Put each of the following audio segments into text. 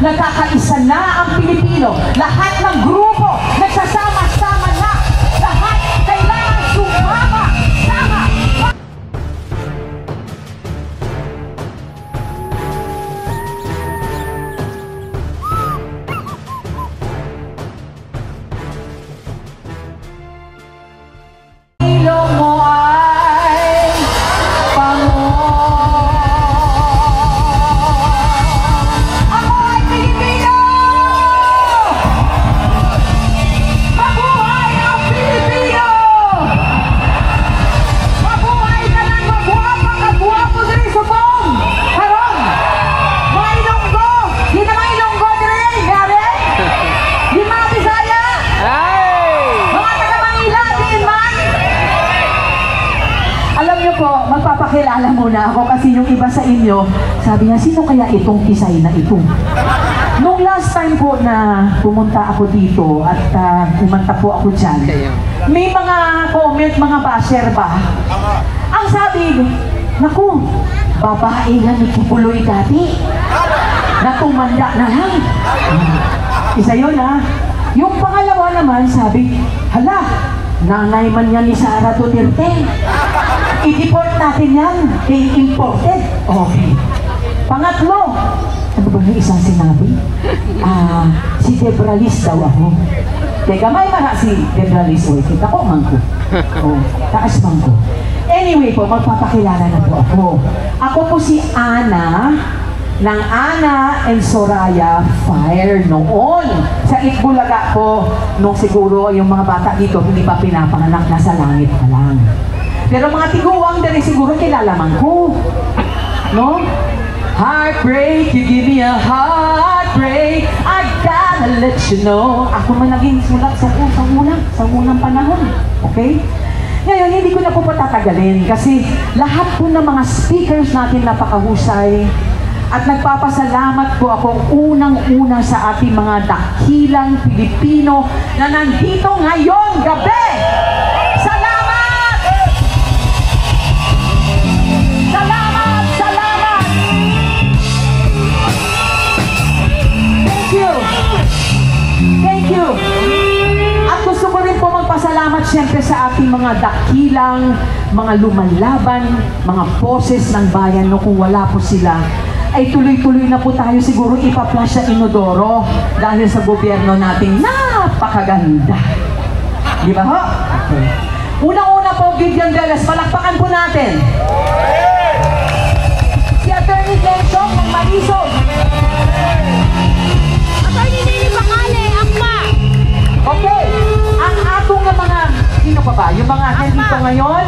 Nagkakaisa na ang Pilipino. Lahat ng grupo nagsasama-sama na. Lahat kailangan sumama. Sama. Ilong mo ay pango. Magpapakilala muna ako kasi yung iba sa inyo, sabi niya, sino kaya itong Kisay na ito? Nung last time po na pumunta ako dito at kumanta po ako dyan, may mga comment, mga basher ba? Ang sabi, naku, babae nga ni Kibuloy dati, na tumanda na lang. Isa yun ha. Yung pangalawa naman, sabi, hala, nanay man yan ni Sara Duterte. I-deport natin yan. Imported. Okay. Pangatlo, ano ba yung isang sinabi? Si Debralis daw ako. Teka, may mga si Debralis. O, kita ko, mangko. O, taas mangko. Anyway po, magpapakilala na po ako. Ako po si Ana, ng Ana and Soraya Fire noon. Sa Itbulaga po, nung siguro yung mga bata dito, hindi pa pinapanganak, nasa langit pa lang. Pero mga tiguang dali siguro kilalaman ko. No? Heartbreak, you give me a heartbreak. I gotta let you know. Ako man naging sulat sa unang panahon. Okay? Ngayon, hindi ko na po patatagalin kasi lahat po ng mga speakers natin napakahusay. At nagpapasalamat po akong unang-una sa ating mga dakilang Pilipino na nandito ngayon gabi. Thank you. At gusto ko rin po magpasalamat siyempre sa ating mga dakilang, mga lumalaban, mga boses ng bayan no kung wala po sila, ay tuloy-tuloy na po tayo siguro ipa-flush sa inodoro dahil sa gobyerno nating napakaganda. Di ba ho? Okay. Unang-una po, Vivian Velas, palakpakan po natin. Si Attorney Densong ng Malisog. Okay, ang atong na mga, sino pa ba? Yung mga nandito ngayon,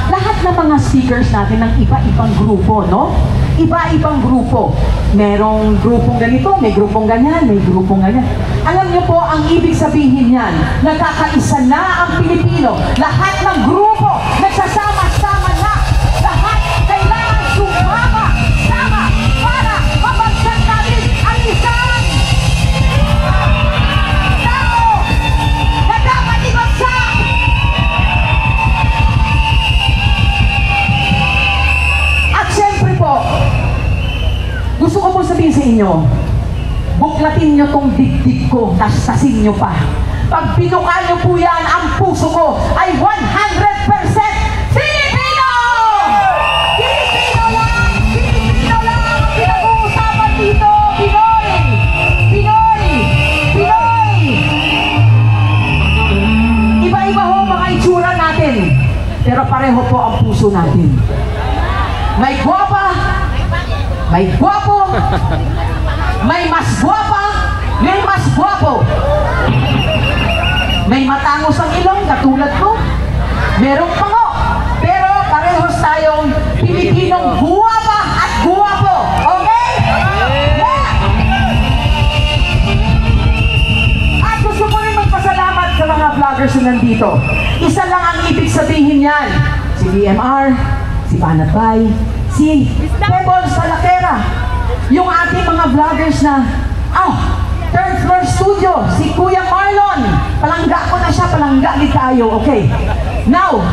lahat ng mga speakers natin ng iba-ibang grupo, no? Iba-ibang grupo. Merong grupong ganito, may grupong ganyan, may grupong ganyan. Alam niyo po, ang ibig sabihin yan, nagkakaisa na ang Pilipino. Lahat ng grupo, nagsasama-sama na. Lahat kailangan sumama, sama, para mabagsak natin ang isang gusto ko po sabihin sa inyo, buklatin nyo tong dibdib ko, tasasin nyo pa. Pag pinuka nyo po yan, ang puso ko ay 100% Filipino! Filipino lang! Filipino lang ang pinag-uusapan dito! Pinoy! Pinoy! Pinoy! Iba-iba ho mga itsura natin, pero pareho po ang puso natin. May gwapa, may gwapo, may mas gwapa, may mas gwapo. May matangos ang ilong, katulad mo. Merong pango. Pero parehos tayong Pilipinong gwapa at gwapo. Okay? Yeah! At gusto ko rin magpasalamat sa mga vloggers na nandito. Isa lang ang ibig sabihin yan. Si DMR, si Panatbay, si Pebble Salakera, yung ating mga vloggers na, Third Floor Studios, galit tayo. Okay. Now,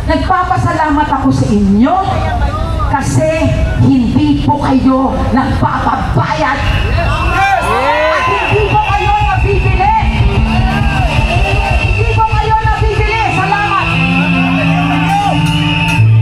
nagpapasalamat ako sa inyo kasi hindi po kayo nagpapabayad. At hindi po kayo nabibili. Hindi po kayo nabibili. Salamat.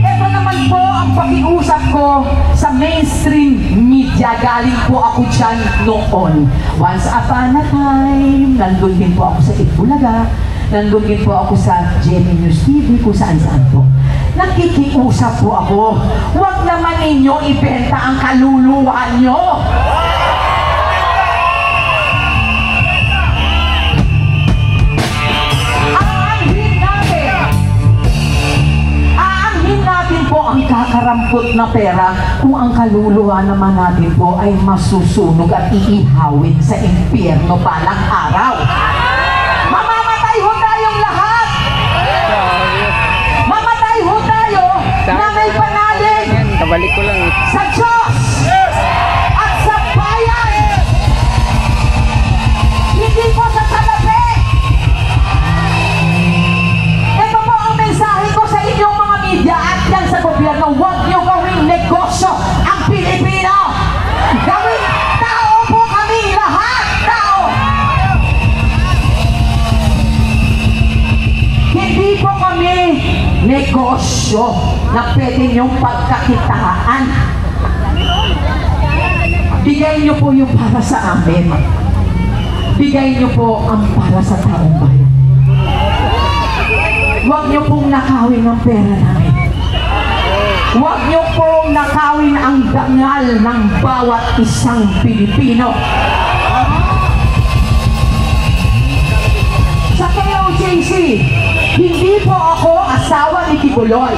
Ito naman po ang pakiusap ko sa mainstream media. Galing po ako dyan noon. Once upon a time, nandun din po ako sa Itbulaga. Nandun din po ako sa Jenny News TV, kung saan-saan po. Nakikiusap po ako. Huwag naman ninyo ibenta ang kaluluwa nyo. Aanhin natin po ang kakarampot na pera kung ang kaluluwa naman natin po ay masusunog at iihawin sa impyerno balang araw. Mamamatay ho tayong lahat! Mamatay ho tayo na may panalig Kabalik ko lang. sa Diyos at sa bayan! Hindi po sa salapi! Ito po ang mensahe ko sa inyong mga media at yan sa gobyerno. Huwag nyo gawing negosyo ang Pilipino! Gawing tao po kaming lahat! Tao! Hindi po kami negosyo na pwede niyong pagkakitaan. Bigay niyo po yung para sa amin. Bigay niyo po ang para sa taong bayan. Huwag niyo pong nakawin ang pera namin. Huwag niyo pong nakawin ang dangal ng bawat isang Pilipino. Sa KOJC, hindi po ako asawa ni Kibuloy.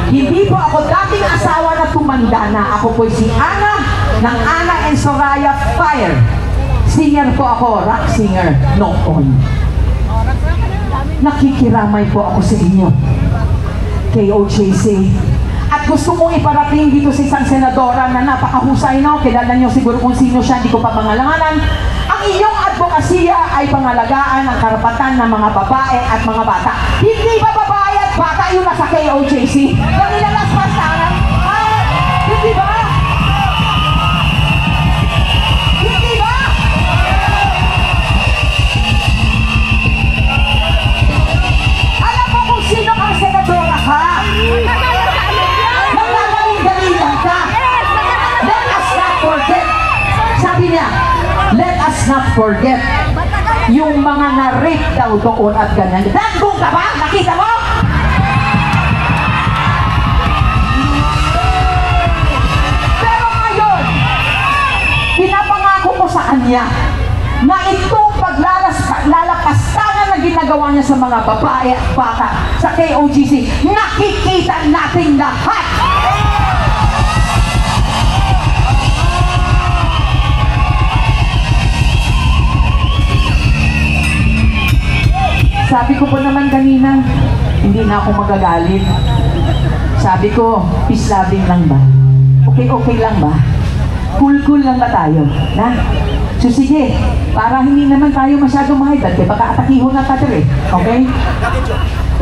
Hindi po ako dating asawa na tumanda na. Ako po si Ana ng Ana and Soraya Fire. Singer po ako, rock singer noon. Nakikiramay po ako sa inyo, KOJC. At gusto kong iparating dito sa isang senadora na napakahusay, no? Kilala niyo siguro kung sino siya, hindi ko pa pangalanganan. Ang iyong advokasya ay pangalagaan ang karapatan ng mga babae at mga bata. Hindi ba babae at bata yung nasa KOJC? Yung nilalaspas na hindi ba? Hindi ba? Alam mo kung sino ang senadora ka? Nagkakaling-galingan ka. Let us not forget. Sabi niya, let us not forget yung mga na-rape daw doon at ganyan. Danggong ka ba? Nakita mo? Pero ngayon, pinapangako ko sa kanya na itong paglalapastangan na ginagawa niya sa mga babae at bata sa KOJC, nakikita natin lahat. Sabi ko po naman kanina, hindi na ako magagalit. Sabi ko, peace loving lang ba? Okay lang ba? Cool lang ba tayo? Na? So sige, para hindi naman tayo masyadong mahidad, kaya baka atakihon na tayo eh. Okay?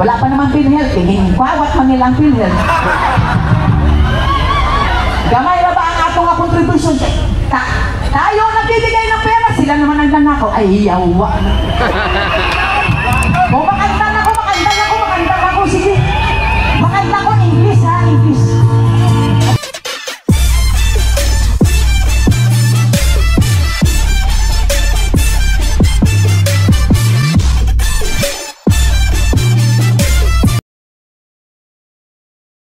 Wala pa naman PhilHealth, hingin bawat manilang PhilHealth. Gamay na ba ang atong contribution? Tayo nagbibigay ng pera, sila naman ang nanakaw. Ay, yawa.